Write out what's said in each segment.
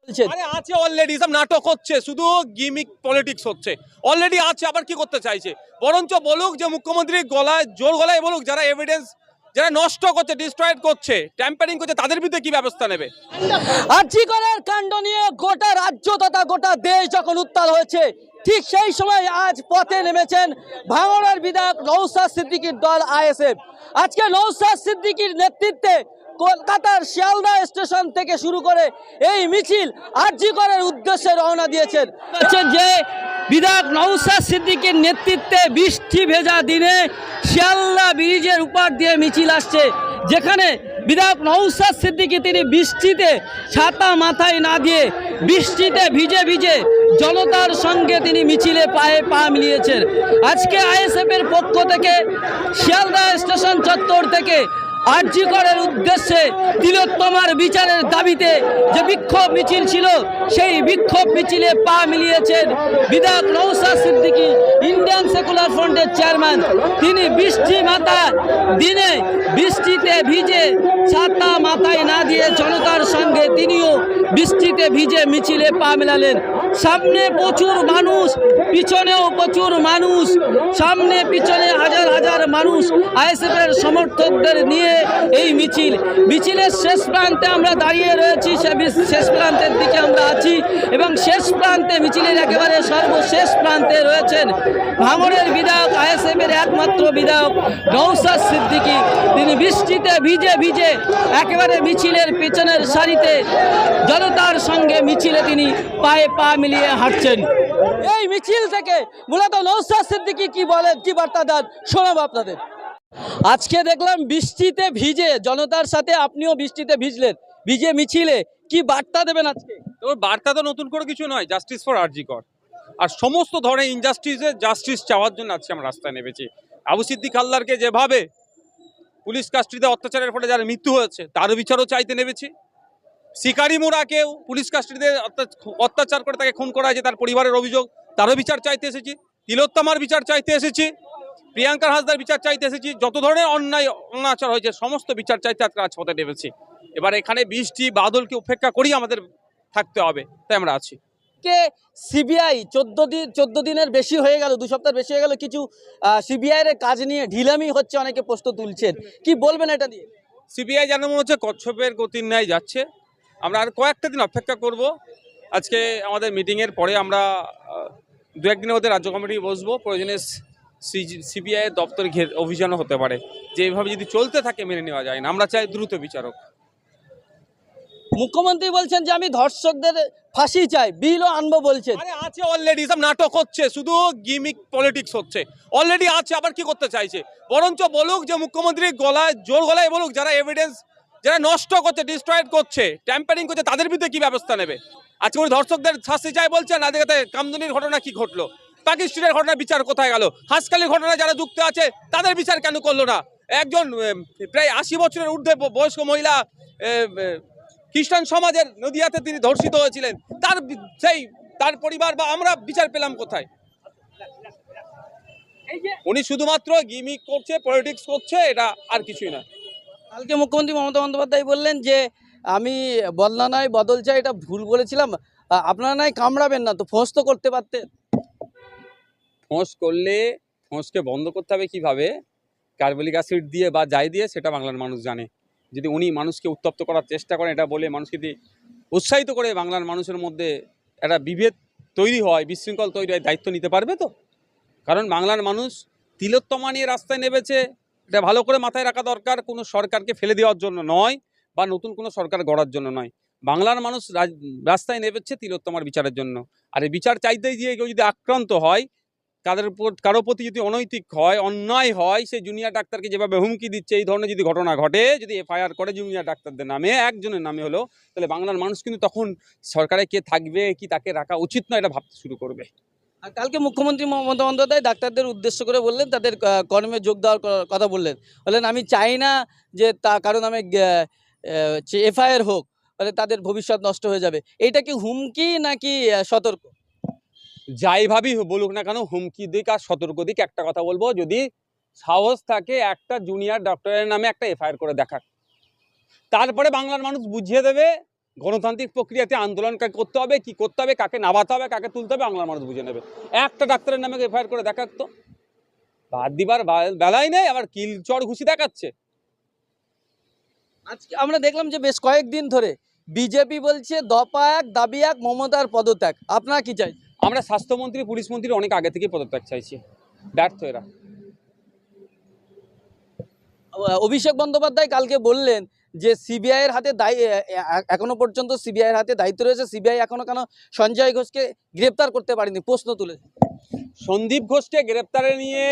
আরে আছে অলরেডি, সব নাটক হচ্ছে, শুধু গিমিক পলিটিক্স হচ্ছে। অলরেডি আছে, আবার কি করতে চাইছে? বরঞ্চ বলুক যে মুখ্যমন্ত্রী গলায় জোর গলায় বলুক, যারা এভিডেন্স যারা নষ্ট করছে, ডিস্ট্রয়েড করছে, ট্যাম্পারিং করছে, তাদের বিরুদ্ধে কি ব্যবস্থা নেবে। আরজি করের কাণ্ড নিয়ে গোটা রাজ্য তথা গোটা দেশ যখন উত্তাল হয়েছে, ঠিক সেই সময় আজ পথে নেমেছেন ভাঙড়ার বিধায়ক নওশাদ সিদ্দিকীর দল আইএসএফ। আজকে নওশাদ সিদ্দিকীর নেতৃত্বে কলকাতার শিয়ালদা স্টেশন থেকে শুরু করে এই মিছিল আরজি করের উদ্দেশ্যে রওনা দিয়েছেন। যে বিধায়ক নওশাদ সিদ্দিকীর নেতৃত্বে বৃষ্টি ভেজা দিনে শিয়ালদা ব্রিজের উপর দিয়ে মিছিল আসছে, যেখানে বিধায়ক নওশাদ সিদ্দিকী তিনি বৃষ্টিতে ছাতা মাথায় না দিয়ে বৃষ্টিতে ভিজে ভিজে জনতার সঙ্গে তিনি মিছিলে পায়ে পা মিলিয়েছেন। আজকে আইএসএফ এর পক্ষ থেকে শিয়ালদা স্টেশন চত্বর থেকে আরজি করের উদ্দেশ্যে তিলোত্তমার বিচারের দাবিতে যে বিক্ষোভ মিছিল ছিল, সেই বিক্ষোভ মিছিলে পা মিলিয়েছেন বিধায়ক নওশাদ সিদ্দিকী, ইন্ডিয়ান সেকুলার ফ্রন্টের চেয়ারম্যান। তিনি বৃষ্টি মাথা দিনে বৃষ্টিতে ভিজে ছাতা মাথায় না দিয়ে জনতার সঙ্গে তিনিও বৃষ্টিতে ভিজে মিছিলে পা মেলালেন। সামনে প্রচুর মানুষ, পিছনেও প্রচুর মানুষ, সামনে পিছনে হাজার হাজার মানুষ আইএসএফের সমর্থকদের নিয়ে এই মিছিলের শেষ প্রান্তে আমরা দাঁড়িয়ে রয়েছি। শেষ প্রান্তের দিকে আমরা আছি এবং শেষ প্রান্তে মিছিলের একেবারে সর্বশেষ প্রান্তে রয়েছেন ভাঙড়ের বিধায়ক, আইএসএফের একমাত্র বিধায়ক নওশাদ সিদ্দিকী। তিনি বৃষ্টিতে ভিজে ভিজে একেবারে মিছিলের পেছনের সারিতে জনতার সঙ্গে মিছিলে তিনি পায়ে পা মিলিয়ে হাঁটছেন। এই মিছিল থেকে মূলত নওশাদ সিদ্দিকী কি বলেন, কি বার্তা দেন, শোনাবো আপনাদের। আজকে দেখলাম বৃষ্টিতে ভিজে জনতার সাথে আপনিও বৃষ্টিতে ভিজে মিছিলে কি বার্তা দেবেন আজকে? তোর বার্তা তো নতুন করে কিছু নয়, জাস্টিস ফর আরজি কর। আর সমস্ত ধরনের ইনজাস্টিসের জাস্টিস চাওয়ার জন্য আজকে আমরা রাস্তায় নেমেছি। আবু সিদ্দিক হালদারকে যেভাবে পুলিশ কাস্টডিতে অত্যাচারের ফলে যার মৃত্যু হয়েছে, তারও বিচারও চাইতে নেমেছি। শিকারি মোড়াকেও পুলিশ কাস্টডিতে অত্যাচার করে তাকে খুন করা হয়েছে, তার পরিবারের অভিযোগ, তারও বিচার চাইতে এসেছি। তিলোত্তমার বিচার চাইতে এসেছি, প্রিয়াঙ্কা হাসদার বিচার চাইতে এসেছি। যত ধরনের অন্যায় অনাচার হয়েছে সমস্ত বিচার চাইতে আজকে রাজপথে নেমেছি। এবার এখানে বৃষ্টি বাদলকে উপেক্ষা করেই আমাদের থাকতে হবে, তাই আমরা আছি। কে সিবিআই 14 দিনের বেশি হয়ে গেল, 2 সপ্তাহ বেশি হয়ে গেল, কিছু সিবিআই এর কাজ নিয়ে ঢিলামি হচ্ছে, অনেকে প্রশ্ন তুলছেন, কি বলবেন এটা নিয়ে? সিবিআই যেন মনে হচ্ছে কচ্ছপের গতির ন্যায় যাচ্ছে। আমরা আর কয়েকটা দিন অপেক্ষা করব। আজকে আমাদের মিটিংয়ের পরে আমরা 2-1 দিনের মধ্যে রাজ্য কমিটি বসবো। প্রয়োজনে সিবিআই দপ্তর অভিযানও হতে পারে। যে এইভাবে যদি চলতে থাকে মেনে নেওয়া যায় না। আমরা চাই দ্রুত বিচারক। মুখ্যমন্ত্রী বলছেন যে আমি ধর্ষকদের ফাঁসি চাই, বিলও আনবো বলছেন। আরে আছে অলরেডি, সব নাটক হচ্ছে, শুধু গিমিক পলিটিক্স হচ্ছে। অলরেডি আছে, আবার কি করতে চাইছে? বরঞ্চ বলুক যে মুখ্যমন্ত্রী জোর গলায় বলুক, যারা এভিডেন্স যারা নষ্ট করছে, ডিস্ট্রয়েড করছে, ট্যাম্পারিং করছে, তাদের বিরুদ্ধে কি ব্যবস্থা নেবে। আজকে উনি ধর্ষকদের শাস্তি চাই বলছেন, আজকে কামদুনির ঘটনা কি ঘটলো, পাকিস্তানের ঘটনার বিচার কোথায় গেল, হাসকালির ঘটনা যারা যুক্ত আছে তাদের বিচার কেন করলো না? একজন প্রায় 80 বছরের ঊর্ধ্বে বয়স্ক মহিলা খ্রিস্টান সমাজের নদিয়াতে তিনি ধর্ষিত হয়েছিলেন, তার পরিবার বা আমরা বিচার পেলাম কোথায়? উনি শুধুমাত্র গিমিক করছে, পলিটিক্স করছে, এটা আর কিছুই না। কালকে মুখ্যমন্ত্রী মমতা বন্দ্যোপাধ্যায় বললেন যে আমি বদলা নয় বদল চাই, এটা ভুল বলেছিলাম, আপনারা নয় কামড়াবেন না, তো ফোঁস তো করতে পারতেন। ফোঁস করলে ফোঁসকে বন্ধ করতে হবে কিভাবে, কার্বলিক অ্যাসিড দিয়ে বা যাই দিয়ে, সেটা বাংলার মানুষ জানে। যদি উনি মানুষকে উত্তপ্ত করার চেষ্টা করেন, এটা বলে মানুষকে যদি উৎসাহিত করে বাংলার মানুষের মধ্যে একটা বিভেদ তৈরি হয়, বিশৃঙ্খল তৈরি হয়, দায়িত্ব নিতে পারবে তো? কারণ বাংলার মানুষ তিলোত্তমা নিয়ে রাস্তায় নেমেছে, এটা ভালো করে মাথায় রাখা দরকার। কোনো সরকারকে ফেলে দেওয়ার জন্য নয় বা নতুন কোনো সরকার গড়ার জন্য নয়। বাংলার মানুষ রাস্তায় নেমেছে তিলোত্তমার বিচারের জন্য। আর এই বিচার চাইতে গিয়ে কেউ যদি আক্রান্ত হয়, কারো প্রতি যদি অনৈতিক হয়, অন্যায় হয়, সেই জুনিয়র ডাক্তারকে যেভাবে হুমকি দিচ্ছে, এই ধরনের যদি ঘটনা ঘটে, যদি এফআইআর করে জুনিয়র ডাক্তারদের নামে, একজনের নামে হলো, তাহলে বাংলার মানুষ কিন্তু তখন সরকারে কে থাকবে, কি তাকে রাখা উচিত নয়, এটা ভাবতে শুরু করবে। আর কালকে মুখ্যমন্ত্রী মমতা বন্দ্যোপাধ্যায় ডাক্তারদের উদ্দেশ্য করে বললেন, তাদের কর্মে যোগ দেওয়ার কথা বললেন আমি চাই না যে কারণ আমি এফআইআর হোক, তাহলে তাদের ভবিষ্যৎ নষ্ট হয়ে যাবে। এইটা কি হুমকি নাকি সতর্ক? যাই ভাবি বলুক না কেন, হুমকি দিক আর সতর্ক দিক, একটা কথা বলবো, যদি সাহস থাকে একটা জুনিয়র ডক্টরের নামে একটা এফআইআর করে দেখাক, তারপরে বাংলার মানুষ বুঝিয়ে দেবে গণতান্ত্রিক প্রক্রিয়াতে আন্দোলন করতে হবে, কি করতে হবে, কাকে নামাতে হবে, কাকে তুলতে হবে, বাংলার মানুষ বুঝে নেবে। একটা ডাক্তারের নামে এফআইআর করে দেখাক তো, বাদ দিবার বেলায় নেই, আবার কিল চড় ঘুষি দেখাচ্ছে। আজকে আমরা দেখলাম যে বেশ কয়েকদিন ধরে বিজেপি বলছে দফা এক দাবি এক মমতার পদত্যাগ, আপনারা কি চাই? আমরা স্বাস্থ্যমন্ত্রী, পুলিশ মন্ত্রী অনেক আগে থেকে পদত্যাগ চাইছি, ব্যর্থ এরা। অভিষেক বন্দ্যোপাধ্যায় কালকে বললেন যে সিবিআই এর হাতে এখনো পর্যন্ত সিবিআই এর হাতে দায়িত্ব রয়েছে, সিবিআই এখনো কেন সঞ্জয় ঘোষকে গ্রেপ্তার করতে পারেনি, প্রশ্ন তুলেছে। সন্দীপ ঘোষকে গ্রেপ্তারে নিয়ে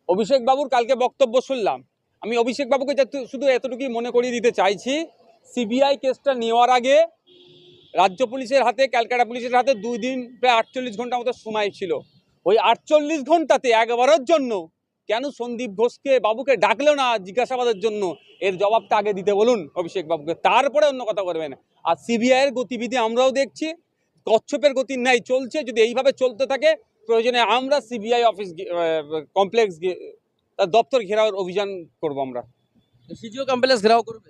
অভিষেক বাবুর কালকে বক্তব্য শুনলাম। আমি অভিষেক বাবুকে শুধু এতটুকুই মনে করিয়ে দিতে চাইছি, সিবিআই কেসটা নেওয়ার আগে রাজ্য পুলিশের হাতে, ক্যালকাটা পুলিশের হাতে 2 দিন প্রায় 48 ঘন্টা মতো সময় ছিল। ওই 48 ঘন্টাতে একবারের জন্য কেন সন্দীপ ঘোষকে বাবুকে ডাকলেও না জিজ্ঞাসাবাদের জন্য, এর জবাবটা আগে দিতে বলুন অভিষেক বাবুকে, তারপরে অন্য কথা করবেন। আর সিবিআইয়ের গতিবিধি আমরাও দেখছি, কচ্ছপের গতির ন্যায় চলছে। যদি এইভাবে চলতে থাকে, প্রয়োজনে আমরা সিবিআই অফিস কমপ্লেক্স তার দপ্তর ঘেরাওয়ের অভিযান করব। আমরা সিজিও কমপ্লেক্স ঘেরাও করবে,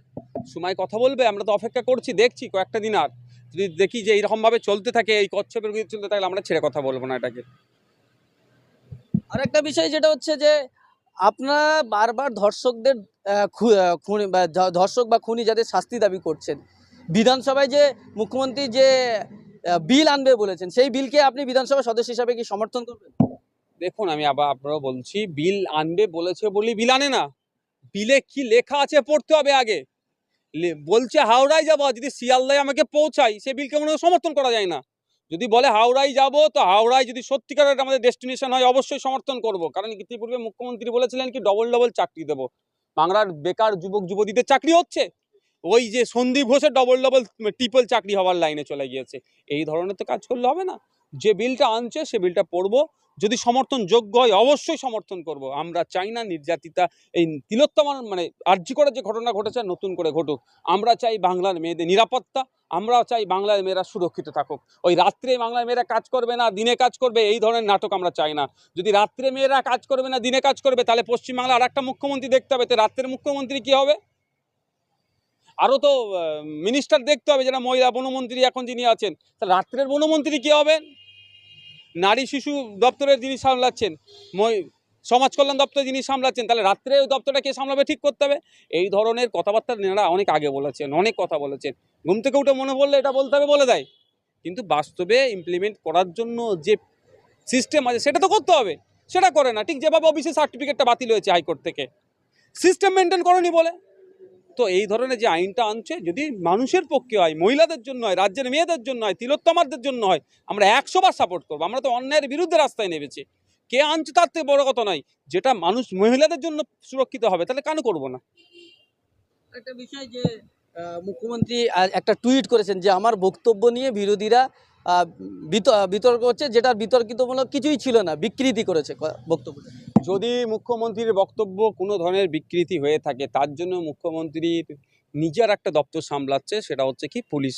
সময় কথা বলবে, আমরা তো অপেক্ষা করছি, দেখছি কয়েকটা দিন। আর যদি দেখি যে এইরকমভাবে চলতে থাকে, এই কচ্ছপের গতি চলতে থাকলে আমরা ছেড়ে কথা বলবো না এটাকে। আর একটা বিষয় যেটা হচ্ছে যে আপনারা বারবার ধর্ষকদের খুনি বা ধর্ষক বা খুনি যাদের শাস্তি দাবি করছেন, বিধানসভায় যে মুখ্যমন্ত্রী যে বিল আনবে বলেছেন, সেই বিলকে আপনি বিধানসভার সদস্য হিসাবে কি সমর্থন করবেন? দেখুন, আমি আবার আপনারাও বলছি, বিল আনবে বলেছে বলি বিল আনে না। বিলে কি লেখা আছে পড়তে হবে আগে। বলছে হাওড়ায় যাবো, যদি শিয়ালদায় আমাকে পৌঁছাই, সে বিলকে মনে হয় সমর্থন করা যায় না। যদি বলে হাওড়ায় যাব, তো হাওড়ায় যদি সত্যিকারের আমাদের ডেস্টিনেশন হয়, অবশ্যই সমর্থন করব। কারণ ইতিপূর্বে মুখ্যমন্ত্রী বলেছিলেন কি ডবল চাকরি দেবো। বাংলার বেকার যুবক যুবতীদের চাকরি হচ্ছে, ওই যে সন্দীপ ঘোষের ডবল ট্রিপল চাকরি হওয়ার লাইনে চলে গিয়েছে। এই ধরনের তো কাজ করলে হবে না। যে বিলটা আনছে সে বিলটা পড়বো, যদি সমর্থন যোগ্য হয় অবশ্যই সমর্থন করব। আমরা চাই না নির্যাতিতা এই তিলোত্তমার মানে আরজি করার যে ঘটনা ঘটেছে নতুন করে ঘটুক। আমরা চাই বাংলার মেয়েদের নিরাপত্তা, আমরা চাই বাংলার মেয়েরা সুরক্ষিত থাকুক। ওই রাত্রে বাংলার মেয়েরা কাজ করবে না, দিনে কাজ করবে, এই ধরনের নাটক আমরা চাই না। যদি রাত্রে মেয়েরা কাজ করবে না, দিনে কাজ করবে, তাহলে পশ্চিমবাংলা আর একটা মুখ্যমন্ত্রী দেখতে হবে। তো রাত্রের মুখ্যমন্ত্রী কি হবে? আরও তো মিনিস্টার দেখতে হবে, যারা মহিলা বনমন্ত্রী এখন যিনি আছেন। তাহলে রাত্রের বনমন্ত্রী কি হবেন? নারী শিশু দপ্তরের যিনি সামলাচ্ছেন, সমাজ কল্যাণ দপ্তর যিনি সামলাচ্ছেন, তাহলে রাত্রে ওই দপ্তরটা কে সামলাবে, ঠিক করতে হবে। এই ধরনের কথাবার্তা এনারা অনেক আগে বলেছেন, অনেক কথা বলেছেন। ঘুম থেকে উঠে মনে পড়লে এটা বলতে হবে বলে দেয়, কিন্তু বাস্তবে ইমপ্লিমেন্ট করার জন্য যে সিস্টেম আছে সেটা তো করতে হবে, সেটা করে না। ঠিক যেভাবে অফিসের সার্টিফিকেটটা বাতিল হয়েছে হাইকোর্ট থেকে, সিস্টেম মেনটেন করনি বলে। তো এই ধরনের যে আইনটা আনছে, যদি মানুষের পক্ষে হয়, মহিলাদের জন্য হয়, রাজ্যের মেয়েদের জন্য হয়, তিলোত্তমারদের জন্য হয়, আমরা 100বার সাপোর্ট করবো। আমরা তো অন্যায়ের বিরুদ্ধে রাস্তায় নেমেছি। কে আনছে তার থেকে বড় কথা নয়, যেটা মানুষ মহিলাদের জন্য সুরক্ষিত হবে, তাহলে কেন করবো না। একটা বিষয় যে মুখ্যমন্ত্রী একটা টুইট করেছেন যে আমার বক্তব্য নিয়ে বিরোধীরা বিতর্ক হচ্ছে, যেটা বিতর্কিতমূলক কিছুই ছিল না, বিকৃতি করেছে বক্তব্যটা। যদি মুখ্যমন্ত্রীর বক্তব্য কোনো ধরনের বিকৃতি হয়ে থাকে, তার জন্য মুখ্যমন্ত্রীর নিজের একটা দপ্তর সামলাচ্ছে, সেটা হচ্ছে কি পুলিশ,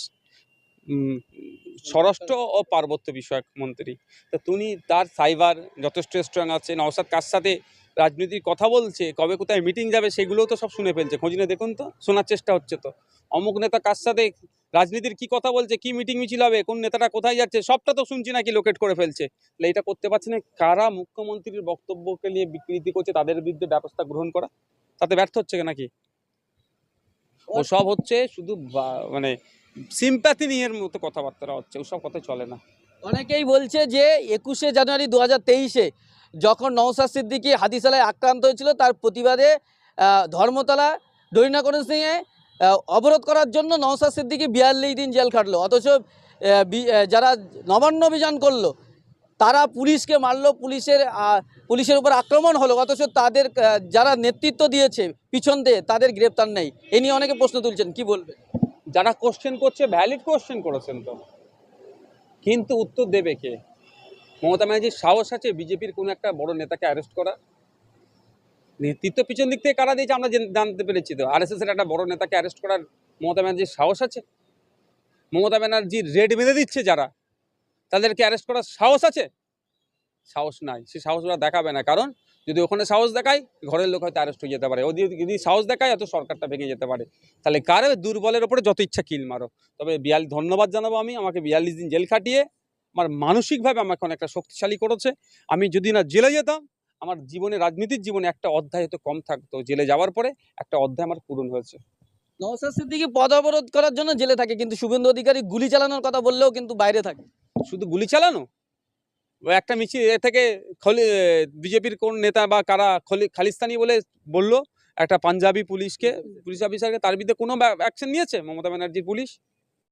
স্বরাষ্ট্র ও পার্বত্য বিষয়ক মন্ত্রী। তো তিনি তার সাইবার যথেষ্ট স্ট্রং আছে। নওশাদ কার সাথে রাজনীতির কথা বলছে, কবে কোথায় মিটিং যাবে, সেগুলোও তো সব শুনে ফেলছে। খোঁজ নিয়ে দেখুন তো, শোনার চেষ্টা হচ্ছে তো। অমুক নেতা কার সাথে রাজনীতির কি কথা বলছে, কি মিটিং মিছিল হবে, কোন নেতাটা কোথায় যাচ্ছে, সবটা তো শুনছি নাকি লোকেট করে ফেলছে। তাহলে এটা করতে পারছে না। কারা মুখ্যমন্ত্রীর বক্তব্যকে নিয়ে বিকৃতি করছে, তাদের বিরুদ্ধে ব্যবস্থা গ্রহণ করা, তাতে ব্যর্থ হচ্ছে নাকি? ওসব হচ্ছে শুধু মানে সিম্প্যাথি নিয়ে মতো কথাবার্তা হচ্ছে, ওসব কথা চলে না। অনেকেই বলছে যে 21শে জানুয়ারি 2023-এ যখন নওশাদ সিদ্দিকী হাতিশালায় আক্রান্ত হয়েছিল, তার প্রতিবাদে ধর্মতলা ডরিনাকরণ সিংয়ে অবরোধ করার জন্য নওশাদ সিদ্দিকী 42 দিন জেল খাটলো। অথচ যারা নবান্ন অভিযান করলো তারা পুলিশকে মারলো, পুলিশের উপর আক্রমণ হলো, অথচ তাদের যারা নেতৃত্ব দিয়েছে পিছন দিয়ে তাদের গ্রেপ্তার নেই। এ নিয়ে অনেকে প্রশ্ন তুলছেন, কি বলবে? যারা কোশ্চেন করছে ভ্যালিড কোশ্চেন করেছেন তো, কিন্তু উত্তর দেবে কে? মমতা ব্যানার্জির সাহস আছে বিজেপির কোনো একটা বড় নেতাকে অ্যারেস্ট করা? নেতৃত্ব পিছন দিক থেকে কারা দিয়েছে আমরা জানতে পেরেছি তো। আরএসএস এর একটা বড় নেতাকে অ্যারেস্ট করার মমতা ব্যানার্জির সাহস আছে? মমতা ব্যানার্জির রেড বেঁধে দিচ্ছে যারা, তাদেরকে অ্যারেস্ট করার সাহস আছে? সাহস নাই। সে সাহস ওরা দেখাবে না, কারণ যদি ওখানে সাহস দেখায় ঘরের লোক হয়তো অ্যারেস্ট হয়ে যেতে পারে, ও যদি সাহস দেখায় হয়তো সরকারটা ভেঙে যেতে পারে। তাহলে কার দুর্বলের ওপরে যত ইচ্ছা কিল মারো, তবে ধন্যবাদ জানাবো আমাকে 42 দিন জেল খাটিয়ে আমার মানসিকভাবে আমাকে অনেকটা শক্তিশালী করেছে। আমি যদি না জেলে যেতাম, আমার জীবনে, রাজনীতির জীবনে একটা অধ্যায় হয়তো কম থাকতো। জেলে যাওয়ার পরে একটা অধ্যায় আমার পূরণ হয়েছে। নওশাদ সিদ্দিকী পদ অবরোধ করার জন্য জেলে থাকে, কিন্তু শুভেন্দু অধিকারী গুলি চালানোর কথা বললেও কিন্তু বাইরে থাকে। শুধু গুলি চালানো, ও একটা মিছিল এ থেকে বিজেপির কোন নেতা বা কারা খালিস্তানি বলে বললো একটা পাঞ্জাবি পুলিশ অফিসারকে, তার বিরুদ্ধে কোনো অ্যাকশন নিয়েছে মমতা ব্যানার্জির পুলিশ?